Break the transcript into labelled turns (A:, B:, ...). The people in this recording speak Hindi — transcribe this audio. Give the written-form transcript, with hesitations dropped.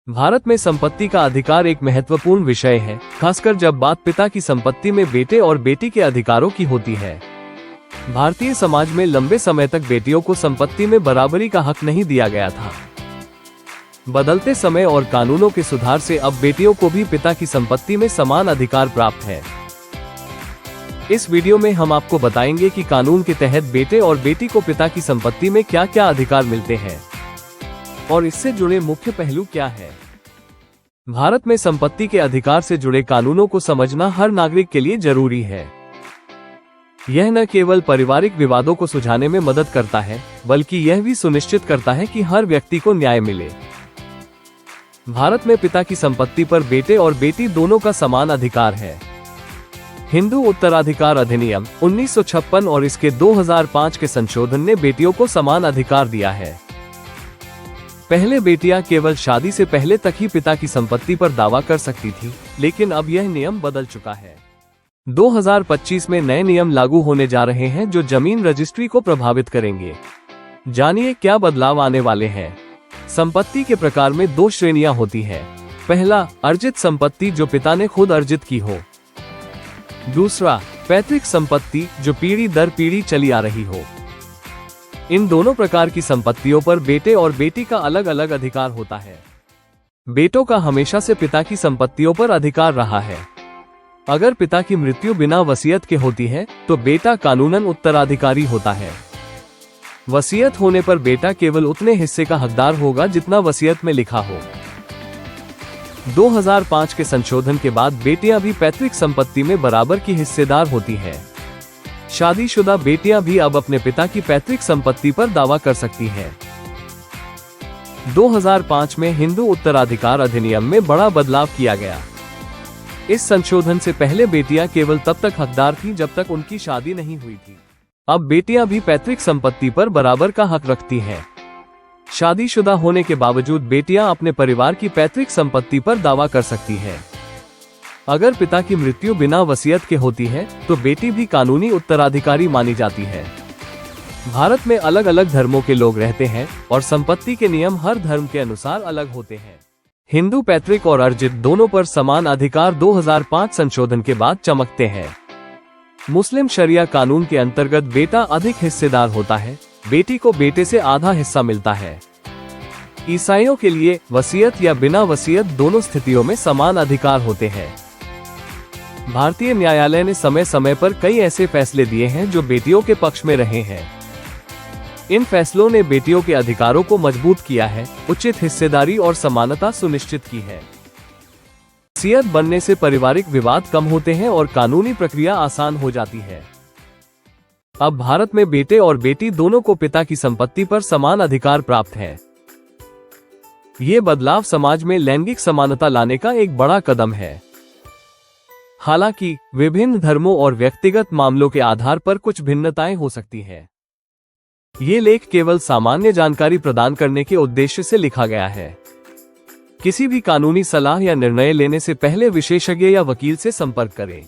A: भारत में संपत्ति का अधिकार एक महत्वपूर्ण विषय है, खासकर जब बात पिता की संपत्ति में बेटे और बेटी के अधिकारों की होती है। भारतीय समाज में लंबे समय तक बेटियों को संपत्ति में बराबरी का हक नहीं दिया गया था। बदलते समय और कानूनों के सुधार से अब बेटियों को भी पिता की संपत्ति में समान अधिकार प्राप्त है। इस वीडियो में हम आपको बताएंगे कि कानून के तहत बेटे और बेटी को पिता की संपत्ति में क्या क्या अधिकार मिलते हैं और इससे जुड़े मुख्य पहलू क्या है। भारत में संपत्ति के अधिकार से जुड़े कानूनों को समझना हर नागरिक के लिए जरूरी है। यह न केवल पारिवारिक विवादों को सुलझाने में मदद करता है, बल्कि यह भी सुनिश्चित करता है कि हर व्यक्ति को न्याय मिले। भारत में पिता की संपत्ति पर बेटे और बेटी दोनों का समान अधिकार है। हिंदू उत्तराधिकार अधिनियम 1956 और इसके 2005 के संशोधन ने बेटियों को समान अधिकार दिया है। पहले बेटियां केवल शादी से पहले तक ही पिता की संपत्ति पर दावा कर सकती थी, लेकिन अब यह नियम बदल चुका है। 2025 में नए नियम लागू होने जा रहे हैं जो जमीन रजिस्ट्री को प्रभावित करेंगे। जानिए क्या बदलाव आने वाले हैं। संपत्ति के प्रकार में 2 श्रेणियां होती है। पहला, अर्जित संपत्ति जो पिता ने खुद अर्जित की हो। दूसरा, पैतृक संपत्ति जो पीढ़ी दर पीढ़ी चली आ रही हो। इन दोनों प्रकार की संपत्तियों पर बेटे और बेटी का अलग अलग अधिकार होता है। बेटों का हमेशा से पिता की संपत्तियों पर अधिकार रहा है। अगर पिता की मृत्यु बिना वसीयत के होती है तो बेटा कानूनन उत्तराधिकारी होता है। वसीयत होने पर बेटा केवल उतने हिस्से का हकदार होगा जितना वसीयत में लिखा हो। 2005 के संशोधन के बाद बेटियां भी पैतृक संपत्ति में बराबर की हिस्सेदार होती हैं। शादीशुदा बेटियां भी अब अपने पिता की पैतृक संपत्ति पर दावा कर सकती हैं। 2005 में हिंदू उत्तराधिकार अधिनियम में बड़ा बदलाव किया गया। इस संशोधन से पहले बेटियां केवल तब तक हकदार थीं जब तक उनकी शादी नहीं हुई थी। अब बेटियां भी पैतृक संपत्ति पर बराबर का हक रखती हैं। शादीशुदा होने के बावजूद बेटियां अपने परिवार की पैतृक संपत्ति पर दावा कर सकती हैं। अगर पिता की मृत्यु बिना वसीयत के होती है तो बेटी भी कानूनी उत्तराधिकारी मानी जाती है। भारत में अलग अलग धर्मों के लोग रहते हैं और संपत्ति के नियम हर धर्म के अनुसार अलग होते हैं। हिंदू पैतृक और अर्जित दोनों पर समान अधिकार 2005 संशोधन के बाद चमकते हैं। मुस्लिम शरिया कानून के अंतर्गत बेटा अधिक हिस्सेदार होता है, बेटी को बेटे से आधा हिस्सा मिलता है। ईसाइयों के लिए वसीयत या बिना वसीयत दोनों स्थितियों में समान अधिकार होते हैं। भारतीय न्यायालय ने समय समय पर कई ऐसे फैसले दिए हैं जो बेटियों के पक्ष में रहे हैं। इन फैसलों ने बेटियों के अधिकारों को मजबूत किया है, उचित हिस्सेदारी और समानता सुनिश्चित की है। वसीयत बनने से पारिवारिक विवाद कम होते हैं और कानूनी प्रक्रिया आसान हो जाती है। अब भारत में बेटे और बेटी दोनों को पिता की संपत्ति पर समान अधिकार प्राप्त है। ये बदलाव समाज में लैंगिक समानता लाने का एक बड़ा कदम है। हालांकि विभिन्न धर्मों और व्यक्तिगत मामलों के आधार पर कुछ भिन्नताएं हो सकती हैं। ये लेख केवल सामान्य जानकारी प्रदान करने के उद्देश्य से लिखा गया है। किसी भी कानूनी सलाह या निर्णय लेने से पहले विशेषज्ञ या वकील से संपर्क करें।